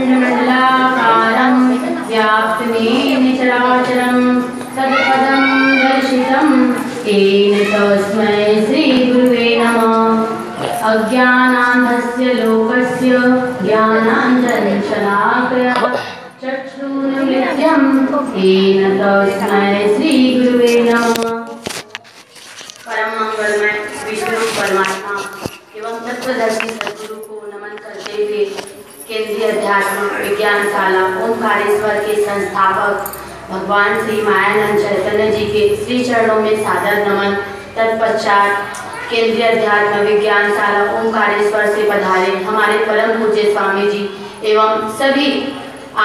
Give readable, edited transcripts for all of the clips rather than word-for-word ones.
अखण्डमण्डलाकारं व्याप्तमेन चराचरं तत्पदं दर्शितं तेन तस्मै श्रीगुरुवे नमः। अज्ञानान्धस्य लोकस्य ज्ञानाञ्जनशलाकया चक्षुरुन्मिलितं तेन तस्मै श्रीगुरुवे नमः। परम मंगलमय विष्णु परमात्मा एवं तत्वदर्शी सद्गुरु को नमन करते हुए केंद्रीय अध्यात्म विज्ञान शाला ओंकारेश्वर के संस्थापक भगवान श्री मायानंद चैतन्य जी के श्री चरणों में सादर नमन। तत्पश्चात केंद्रीय अध्यात्म विज्ञान शाला ओंकारेश्वर से पधारे हमारे परम पूज्य स्वामी जी एवं सभी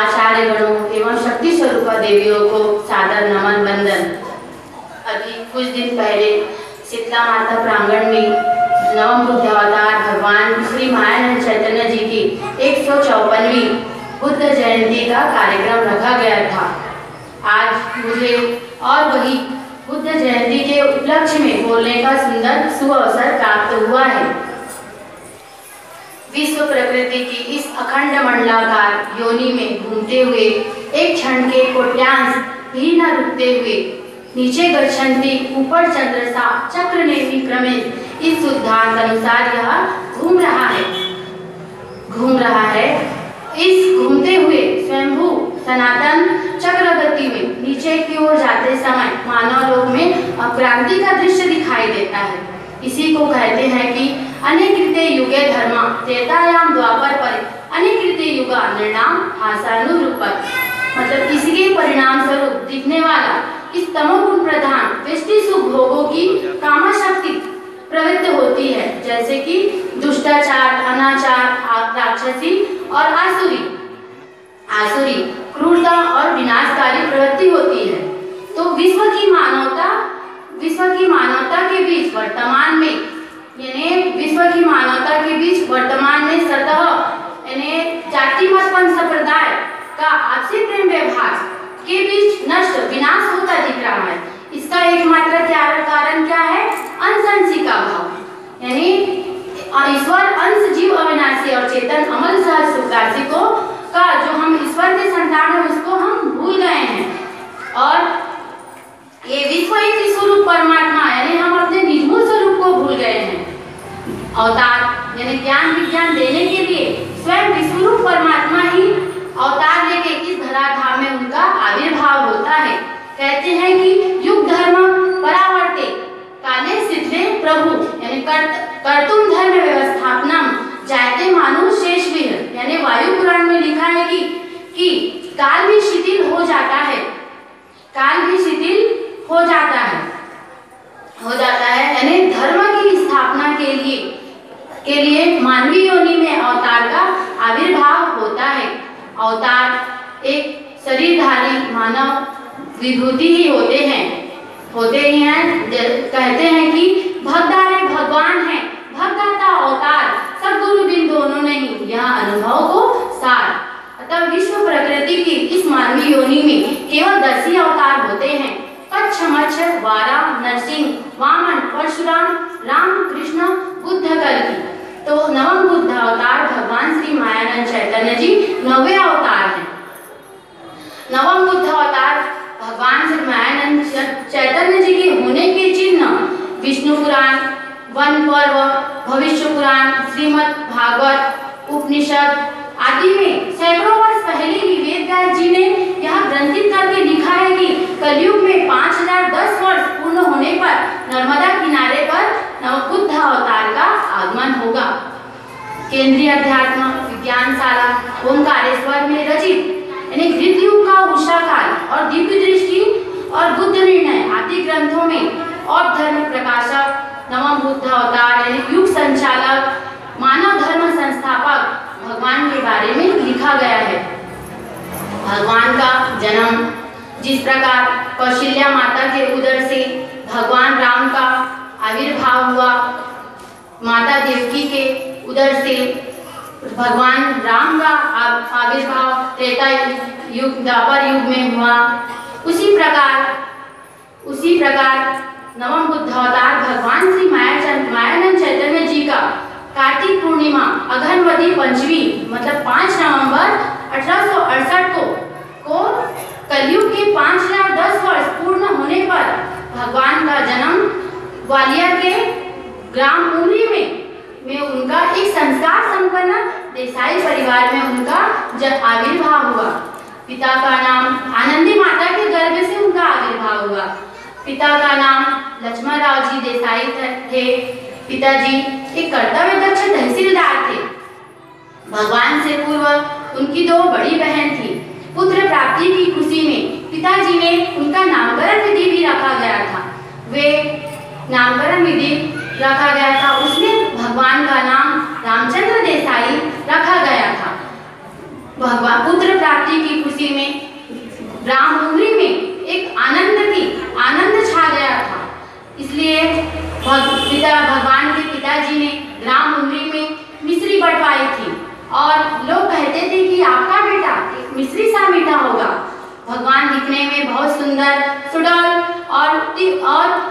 आचार्य गणों एवं शक्ति स्वरूप देवियों को सादर नमन वंदन। अभी कुछ दिन पहले शीतला माता प्रांगण में नवम बुद्ध अवतार भगवान श्री मायानंद चैतन्य जी की 154वीं बुद्ध जयंती का कार्यक्रम रखा गया था। आज मुझे और वही बुद्ध जयंती के उपलक्ष्य में बोलने का सुंदर सुअवसर प्राप्त हुआ है। विश्व प्रकृति की इस अखंड मंडलाकार योनि में घूमते हुए एक क्षण के कोट्यांश भी न रुकते हुए नीचे गच्छन्ति ऊपर चंद्रसा चक्र नेमि क्रमे इस सिद्धांत अनुसार यह घूम रहा है। इस घूमते हुए स्वयंभू सनातन चक्र गति में नीचे की ओर जाते समय मानव लोक में अक्रांति का दृश्य दिखाई देता है। इसी को कहते हैं कि अनेकृते युगे धर्मा त्रेतायाम द्वापर पर अनेकृते युगा निर्णाम हासानुरूपत, मतलब इसके परिणाम स्वरूप दिखने वाला इस तमोगुण प्रधान व्यष्टि सुख भोगों की कामा शक्ति प्रवृत्त होती है, जैसे कि दुष्टाचार, अनाचार, राक्षसी और आसुरी क्रूरता और विनाशकारी प्रवृत्ति होती है। तो विश्व की मानवता के बीच वर्तमान में सतह यानी जाति मत संप्रदाय का आपसी प्रेम व्यवहार के बीच नष्ट विनाश होता दिख रहा है। इसका एकमात्र कारण क्या है? अंश का भाव, यानी ईश्वर अंश जीव अविनाशी और चेतन अमल सहज सुखदासी को का जो हम ईश्वर के संतान है उसको हम भूल गए हैं। और ये विश्व एक स्वरूप परमात्मा यानी हम अपने निजमूल स्वरूप को भूल गए हैं। अवतार यानी ज्ञान विज्ञान देने के लिए स्वयं विश्वरूप परमात्मा ही अवतार लेके इस धराधाम में उनका आविर्भाव होता है। कहते हैं कि युग धर्म परावर्ते काले सिद्धे प्रभु यानी कर्तुम धर्म व्यवस्थापनम जायते मानु शेष विह, यानी वायु पुराण में लिखा है कि काल भी शिथिल हो जाता है यानी धर्म की स्थापना के लिए मानवीय योनि में अवतार का आविर्भाव होता है। अवतार एक शरीरधारी मानव विभूति ही होते हैं। कहते हैं कि भगदारे भगवान है, भगदाता अवतार, सद्गुरु बिन दोनों नहीं, यह अनुभव को सार। अतः विश्व प्रकृति की इस मानवीय योनि में केवल 10 ही अवतार होते हैं। कच्छ, मच्छ, वारा, नरसिंह, वामन, परशुराम, राम, कृष्ण, बुद्ध, कल्कि। तो नवम बुद्ध अवतार भगवान श्री मायानंद चैतन्य जी 9वें अवतार हैं। नवम बुद्ध अवतार भगवान श्री मायानंद चैतन्य जी के होने के चिन्ह विष्णु पुराण, वन पर्व, भविष्य पुराण, श्रीमद् भागवत, उपनिषद आदि में सैकड़ों वर्ष पहले ही वेद व्यास जी ने यह ग्रंथित करके लिखा है कि कलयुग में 5010 वर्ष पूर्ण होने पर नर्मदा किनारे पर नवबुद्ध अवतार का आगमन होगा। केंद्रीय अध्यात्म विज्ञान शाला ओंकारेश्वर में रचित यानी घृत युग का उषा काल और दिव्य दृष्टि और बुद्ध निर्णय आदि ग्रंथों में और धर्म प्रकाशक, नवम बुद्ध अवतार यानी युग संचालक, मानव धर्म संस्थापक भगवान के बारे में लिखा गया है। भगवान का जन्म जिस प्रकार कौशल्या माता के उदर से भगवान राम का आविर्भाव हुआ, माता देवकी के उदर से भगवान राम का आविर्भाव त्रेता युग द्वापर युग में हुआ, उसी प्रकार नवम बुद्ध अवतार भगवान श्री मायानंद चैतन्य जी का कार्तिक पूर्णिमा अघनवती पंचमी मतलब 5 नवंबर ग्वालियर के ग्राम उमरी में उनका एक संस्कार संपन्न देसाई परिवार में उनका आविर्भाव हुआ। पिता का नाम आनंदी माता के गर्भ से उनका आविर्भाव हुआ। पिता का नाम लक्ष्मणराव जी देसाई थे। पिताजी एक कर्तव्यदक्ष तहसीलदार थे। भगवान से पूर्व उनकी 2 बड़ी बहन थी। पुत्र प्राप्ति की खुशी में पिताजी ने उनका नामकरण विधि भी रखा गया था। वे नामकरण विधि रखा गया था, उसमें भगवान का नाम रामचंद्र देसाई रखा गया था। भगवान पुत्र प्राप्ति की खुशी में ग्राम उमरी में एक आनंद छा गया था। इसलिए भगवान के पिताजी ने ग्राम उमरी में मिश्री बंटवाई थी और लोग कहते थे कि आपका बेटा मिश्री सा मीठा होगा। भगवान दिखने में बहुत सुंदर, सुडौल और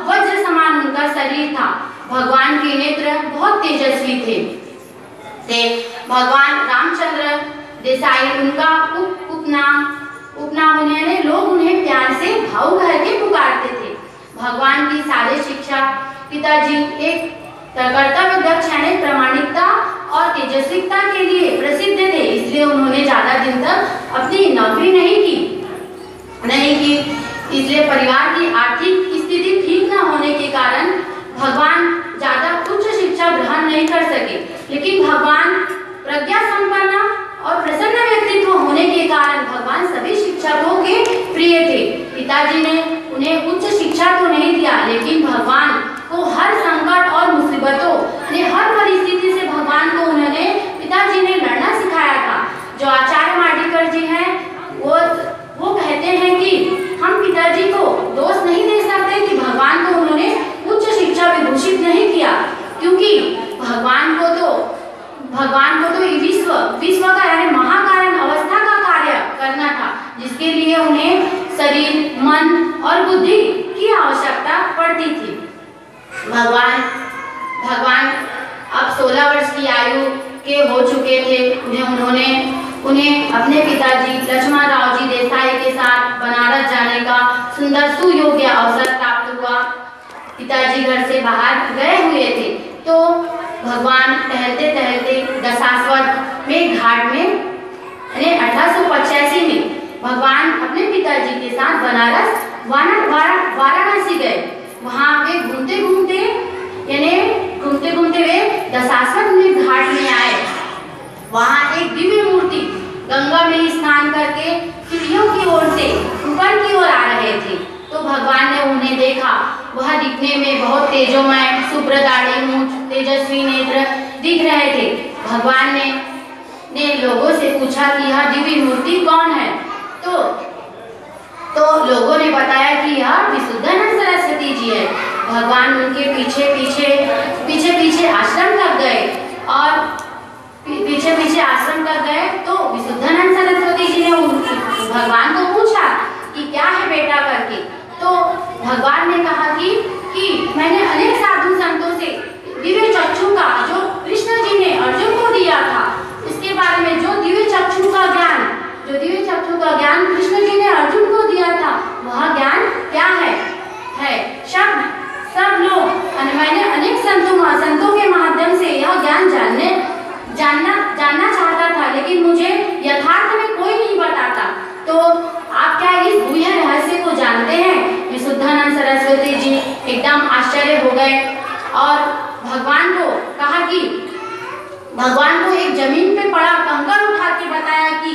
वज्र समान उनका शरीर था। भगवान के नेत्र बहुत तेजस्वी थे। भगवान रामचंद्र देसाई उनका उपनाम लोग उन्हें प्यार से भाऊ कह के पुकारते थे। भगवान की सारी शिक्षा पिताजी एक कर्तव्यदक्ष यानी प्रामाणिकता और तेजस्विता के लिए प्रसिद्ध थे। इसलिए उन्होंने ज्यादा दिन तक अपनी नौकरी नहीं की। इसलिए परिवार की आर्थिक स्थिति ठीक न होने के कारण भगवान ज्यादा उच्च शिक्षा ग्रहण नहीं कर सके। लेकिन भगवान प्रज्ञा संपन्न और प्रसन्न व्यक्तित्व होने के कारण भगवान सभी शिक्षकों के प्रिय थे। पिताजी ने उन्हें उच्च शिक्षा तो नहीं दिया, लेकिन भगवान को हर संकट और मुसीबतों ने हर परिस्थिति से भगवान को पिताजी ने लड़ना सिखाया था। जो आचार्य माटीकर जी हैं वो कहते हैं कि हम पिताजी को दोष नहीं दे सकते कि भगवान को उन्होंने उच्च शिक्षा विभूषित नहीं किया, क्योंकि भगवान को तो विश्व का यानी महाकारण अवस्था का कार्य करना था, जिसके लिए उन्हें शरीर, मन और बुद्धि की आवश्यकता पड़ती थी। भगवान अब 16 वर्ष की आयु के हो चुके थे। उन्हें अपने पिताजी लक्ष्मणराव जी देसाई के साथ बनारस जाने का सुंदर सुयोग्य अवसर प्राप्त हुआ। पिताजी घर से बाहर गए हुए थे तो भगवान टहलते दशाश्वत में घाट में 1885 में भगवान अपने पिताजी के साथ बनारस वाराणसी गए। वहाँ वे घूमते घूमते वे दशाश्वत में घाट में आए। वहाँ एक दिव्य मूर्ति गंगा में स्नान करके सीढ़ियों की ओर से ऊपर की ओर आ रहे थे। तो भगवान ने उन्हें देखा। वह दिखने में बहुत तेजोमय, शुभ्र दाढ़ी, मूंछ, तेजस्वी नेत्र दिख रहे थे। भगवान ने लोगों से पूछा कि यह दिव्य मूर्ति कौन है। तो लोगों ने बताया कि यह विशुद्धानंद सरस्वती जी है। भगवान उनके पीछे आश्रम तक गए और पीछे आश्रम तक गए तो विशुद्धानंद सरस्वती जी ने भगवान को पूछा कि क्या है बेटा करके। तो भगवान ने कहा कि मैंने अनेक साधु संतों से दिव्य चक्षु का जो कृष्ण जी ने अर्जुन को दिया था, इसके बारे में जो दिव्य चक्षु का ज्ञान कृष्ण जी ने अर्जुन को दिया था, वह ज्ञान क्या है सब लोग मैंने अनेक संतों के माध्यम से यह ज्ञान जानना चाहता था, लेकिन मुझे यथार्थ में कोई नहीं बताता। तो आप क्या इस गुह्य रहस्य को जानते हैं? विशुद्धानंद सरस्वती जी एकदम आश्चर्य हो गए और भगवान को कहा कि भगवान को एक जमीन पे पड़ा कंकड़ उठा के बताया कि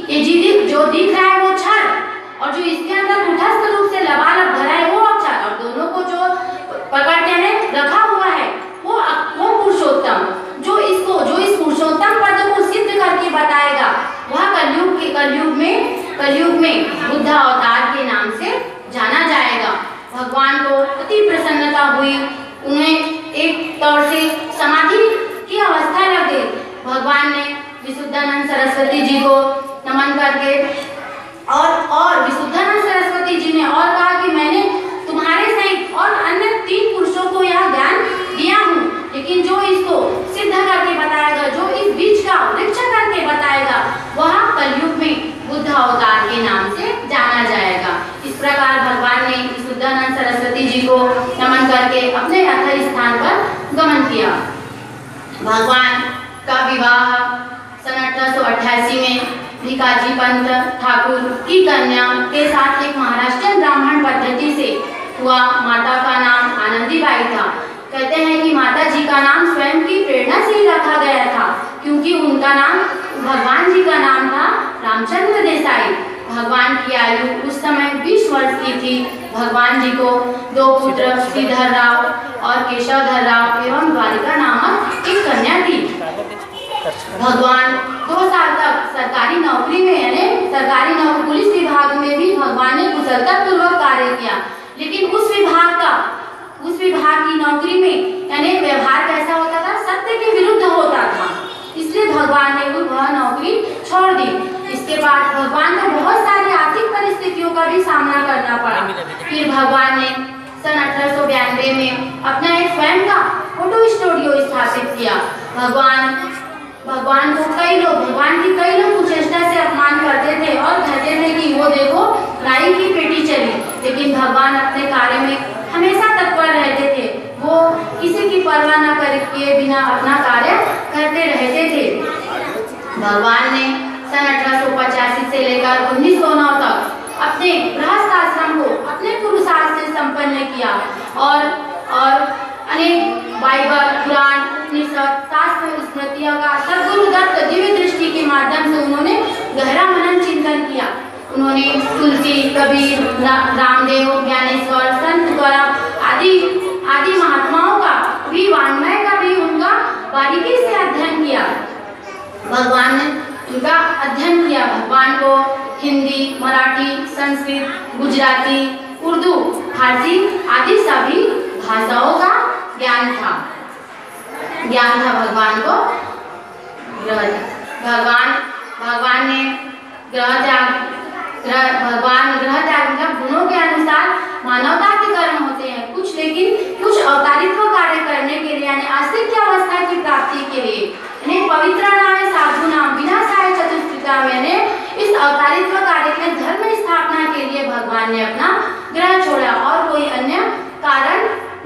ये जो दिख रहा है वो क्षण और जो इसके अंदर कुटस्थ रूप से लबालब भरा है वो अक्षर, और दोनों को जो पकड़ के रखा हुआ है वो पुरुषोत्तम, जो इस पुरुषोत्तम पद को सिद्ध करके बताएगा, वह कलयुग में बुद्ध अवतार के नाम से जाना जाएगा। भगवान को अति प्रसन्नता हुई। उन्हें एक तौर से समाधि की अवस्था लग गई। भगवान ने विशुद्धानंद सरस्वती जी को नमन करके और विशुद्धानंद सरस्वती जी ने और कहा कि मैंने तुम्हारे सहित और अन्य 3 पुरुषों को यह ज्ञान दिया हूँ, लेकिन जो इसको सिद्ध करके बताएगा, जो इस बीज का वृक्ष करके बताएगा, वह कलयुग में बुद्ध अवतार के नाम से जाना जाएगा। इस प्रकार भगवान ने विशुद्धानंद सरस्वती जी को नमन करके 1988 में भिकाजी पंत ठाकुर की कन्या के साथ एक महाराष्ट्रीयन ब्राह्मण पद्धति से हुआ। माता का नाम आनंदीबाई था। कहते हैं कि माता जी का नाम स्वयं की प्रेरणा से ही रखा गया था, क्योंकि उनका नाम भगवान जी का नाम था रामचंद्र देसाई। भगवान की आयु उस समय 20 वर्ष की थी। भगवान जी को 2 पुत्र श्रीधर राव और केशवधर राव एवं द्वारिका नामक एक कन्या थी। भगवान 2 साल तक सरकारी नौकरी में यानी सरकारी नौकरी पुलिस विभाग में भी भगवान ने कुशलता पूर्वक कार्य किया, लेकिन उस विभाग की नौकरी में यानी व्यवहार कैसा होता था, सत्य के विरुद्ध होता था, इसलिए भगवान ने वह नौकरी छोड़ दी। इसके बाद भगवान को बहुत सारी आर्थिक परिस्थितियों का भी सामना करना पड़ा। फिर भगवान ने सन 1892 में अपना एक स्वयं का फोटो स्टूडियो स्थापित किया। भगवान की कई लोग कुचेष्टा से अपमान करते थे और कहते थे कि वो देखो लाई की पेटी चली, लेकिन भगवान अपने कार्य में हमेशा तत्पर रहते थे। वो किसी की परवाह न करके बिना अपना कार्य करते रहते थे। भगवान ने सन 1885 से लेकर 1909 तक अपने गृहस्थ आश्रम को अपने पुरुषार्थ से संपन्न किया और अनेक बाइबल, पुराण, उपनिषद, शास्त्र, स्मृतियों का सद्गुरु दत्त दिव्य दृष्टि के माध्यम से उन्होंने गहरा मनन चिंतन किया। उन्होंने तुलसी, कबीर, रामदेव, ज्ञानेश्वर, संत तुकाराम आदि महात्माओं का भी वाङ्मय का भी उनका बारीकी से अध्ययन किया। भगवान ने उनका अध्ययन किया। भगवान को हिंदी, मराठी, संस्कृत, गुजराती, उर्दू, फारसी आदि सभी भाषाओं का ज्ञान था भगवान को। भगवान ने ग्रह त्याग मतलब गुणों के अनुसार मानवता के कर्म होते हैं कुछ, लेकिन कुछ अवतारित्व कार्य करने के लिए यानी अस्तित्व अवस्था की प्राप्ति के लिए यानी पवित्र नाम साधु नाम विनाशाय चतुष्कृता यानी इस अवतारित्व कार्य के धर्म स्थापना के लिए भगवान ने अपना ग्रह छोड़ा और कोई अन्य कारण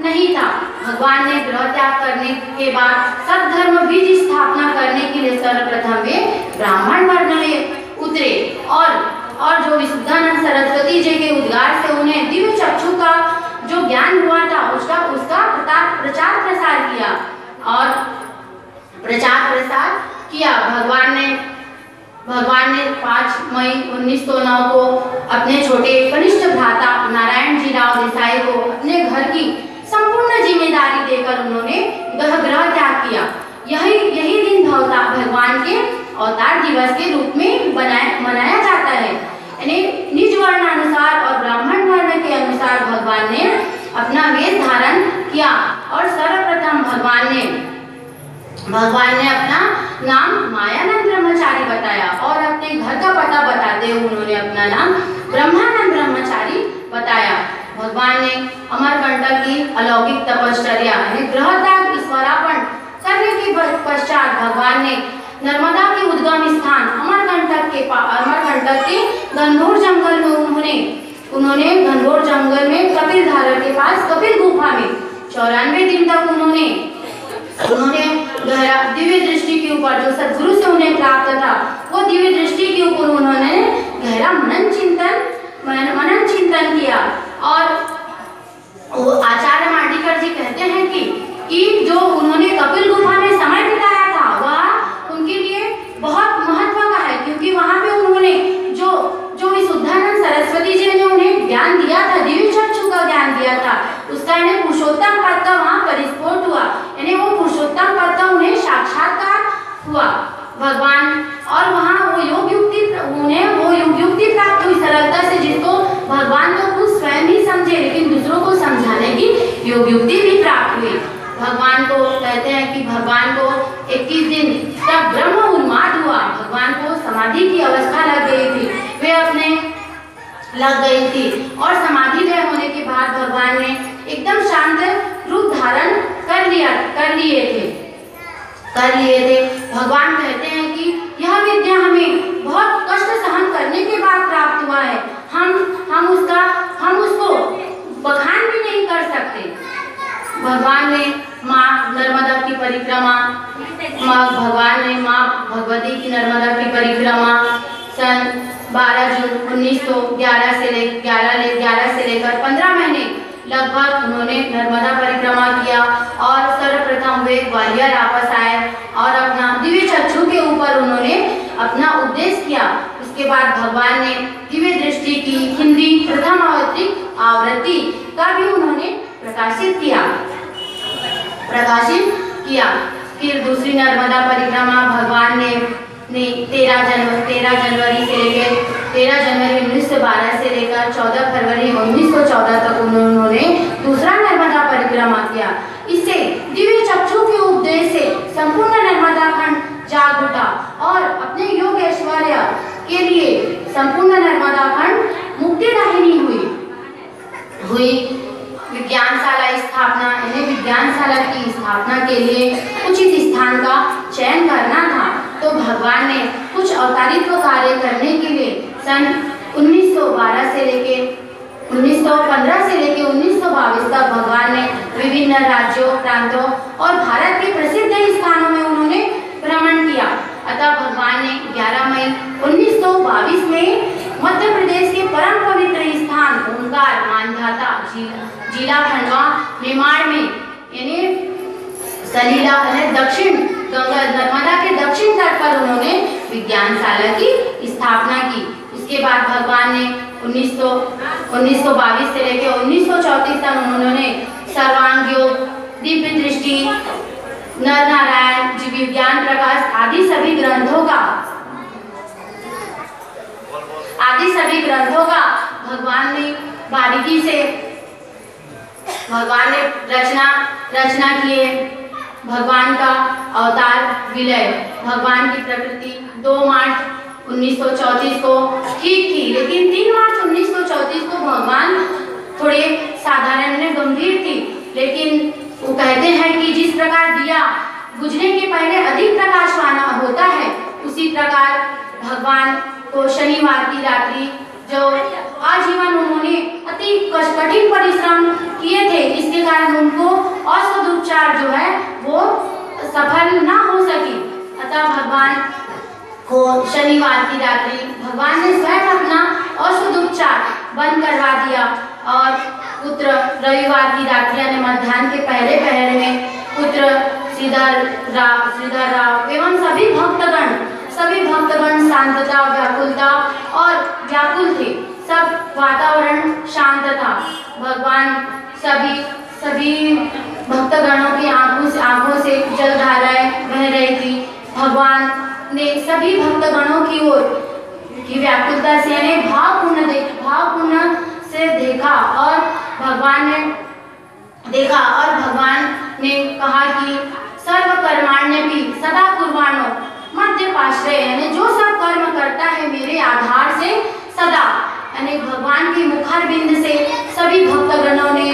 नहीं था। भगवान ने ग्रह त्याग करने के बाद सद्धर्म बीज स्थापना करने के लिए सर्वप्रथम वे ब्राह्मण वर्ण में उतरे और जो विशुद्धानंद सरस्वती जी के उद्गार से उन्हें दिव्य चक्षु का जो ज्ञान हुआ था उसका प्रचार प्रसार किया। भगवान ने 5 मई 1909 को अपने छोटे कनिष्ठ भ्राता नारायण जी राव देसाई को अपने घर की संपूर्ण जिम्मेदारी देकर उन्होंने ग्रह त्याग किया। यही दिन भगवान के अवतार दिवस के रूप में मनाया जाता है। यानी निज वर्ण अनुसार और ब्राह्मण वर्ण के अनुसार भगवान ने अपना वेश धारण किया और सर्वप्रथम भगवान ने अपना नाम मायानंद ब्रह्मचारी बताया और अपने घर का पता बताते हुए उन्होंने अपना नाम ब्रह्मानंद ब्रह्मचारी बताया। भगवान ने अमरकंटक की अलौकिक तपश्चर्या ग्रह त्याग ईश्वरार्पण करने के पश्चात भगवान ने नर्मदा के उद्गम स्थान अमरकंटक के घनघोर जंगल में उन्होंने घनघोर जंगल में कपिल धारा के पास कपिल गुफा में 94 दिन तक उन्होंने गहरा दिव्य दृष्टि के ऊपर जो सद्गुरु से उन्हें प्राप्त था वो दिव्य दृष्टि के ऊपर उन्होंने गहरा मनन चिंतन किया। और आचार्य मांडलिकर जी कहते हैं कि जो उन्होंने कपिल गुफा में समय बिताया था वह उनके लिए बहुत महत्व का है, क्योंकि वहां पे उन्होंने जो विशुद्धानंद सरस्वती जी ने उन्हें ज्ञान दिया था, दिव्य चक्षु का ज्ञान दिया था, उसका इन्हें पुरुषोत्तम पद वहां परिस्फोट हुआ, यानी वो पुरुषोत्तम पद उन्हें साक्षात्कार हुआ भगवान। और वहां वो योग युक्ति प्राप्त हुई सरलता से, जिसको भगवान तो खुद स्वयं ही समझे लेकिन दूसरों को समझाने की योग युक्ति भी प्राप्त हुई। भगवान को कहते हैं कि भगवान को 21 दिन तक ब्रह्म उन्माद हुआ। भगवान को समाधि की अवस्था लग गई थी और समाधि में होने के बाद भगवान ने एकदम शांत रूप धारण कर लिए थे। भगवान कहते हैं कि यह विद्या हमें बहुत कष्ट सहन करने के बाद प्राप्त हुआ है। हम उसको बखान भी नहीं कर सकते। भगवान ने माँ नर्मदा की परिक्रमा भगवान ने माँ भगवती की नर्मदा की परिक्रमा सन 12 जून 1911 से लेकर 15 महीने लगभग उन्होंने नर्मदा परिक्रमा किया और सर्वप्रथम वे ग्वालियर वापस आए और अपना दिव्य चक्षु के ऊपर उन्होंने अपना उपदेश किया। उसके बाद भगवान ने दिव्य दृष्टि की हिंदी प्रथम आवृत्ति का भी उन्होंने प्रकाशित किया। फिर दूसरी नर्मदा परिक्रमा भगवान ने 13 जनवरी 1912 से लेकर 14 फरवरी 1914 तक उन्होंने दूसरा नर्मदा परिक्रमा किया। इससे दिव्य चक्षु के उपदेश से संपूर्ण नर्मदा खंड जाग उठा और अपने योग ऐश्वर्य के लिए संपूर्ण नर्मदा खंड मुक्तिदायिनी हुई। विज्ञानशाला की स्थापना के लिए उचित स्थान का चयन करना था, तो भगवान ने कुछ अवतारित्व कार्य करने के लिए सन 1915 से लेके 1922 तक भगवान ने विभिन्न राज्यों, प्रांतों और भारत के प्रसिद्ध स्थानों में उन्होंने भ्रमण किया। अतः भगवान ने 11 मई 1922 में मध्य प्रदेश के परम पवित्र स्थान ओंकार मानधाता जिला खंडवा निमाड़ में यानी सलीला दक्षिण गंगा नर्मदा के दक्षिण तट पर उन्होंने विज्ञानशाला की स्थापना की। उसके बाद भगवान ने 1922 से लेकर 1934 तक उन्होंने सर्वांग योग, दिव्य दृष्टि, नर नारायण, जीव विज्ञान प्रकाश आदि सभी ग्रंथों का भगवान ने बारीकी से रचना किए। भगवान का अवतार विलय, भगवान की प्रकृति 2 मार्च 1934 को ठीक थी, लेकिन 3 मार्च 1934 को भगवान थोड़े साधारण गंभीर थी। लेकिन वो कहते हैं कि जिस प्रकार दिया बुझने के पहले अधिक प्रकाशवान होता है, उसी प्रकार भगवान को शनिवार की रात्रि जो आजीवन उन्होंने अति कठिन परिश्रम किए थे, इसके कारण उनको औषध उपचार जो है वो सफल ना हो सकी। अतः भगवान को शनिवार की रात्रि भगवान ने स्वयं अपना औषध उपचार बंद करवा दिया और पुत्र रविवार की रात्रि यानी मध्याह्न के पहले पहर में पुत्र श्रीधर राव एवं सभी भक्तगण शांतता, व्याकुलता और व्याकुल थे। सब वातावरण शांत था। भगवान सभी भक्तगणों की आंखों से जलधाराएं बह रही थी। भगवान ने सभी भक्तगणों की ओर की व्याकुलता से यानी भावपूर्ण से देखा और भगवान ने कहा कि सर्व कर्माण्यपि सदा कुर्वाणो मध्यपाश्रय, यानी जो सब कर्म करता है मेरे आधार से सदा, यानी भगवान की मुखारबिंद से सभी भक्तगणों ने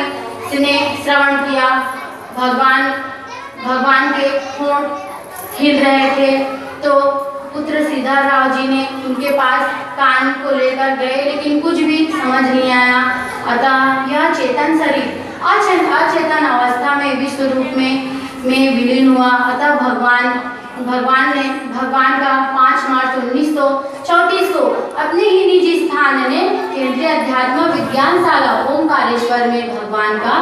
श्रवण किया। भगवान के होंठ हिल रहे थे, तो पुत्र श्रीधर राव जी ने उनके पास कान को लेकर गए, लेकिन कुछ भी समझ नहीं आया। अतः यह चेतन शरीर अचेतन अवस्था में विश्व रूप में विलीन हुआ। अतः भगवान का 5 मार्च 1934 को अपने ही निजी स्थान ने केंद्रीय अध्यात्म विज्ञानशाला ओंकारेश्वर में भगवान का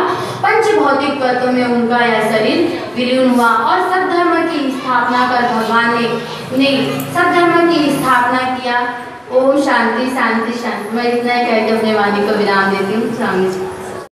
पंचभौतिक तत्व में उनका यह शरीर विलीन हुआ और सद्धर्म की स्थापना कर भगवान ने सद्धर्म की स्थापना किया। ओम शांति शांति शांति। मैं इतना कहकर अपने वाणी को विराम देती हूँ। स्वामी।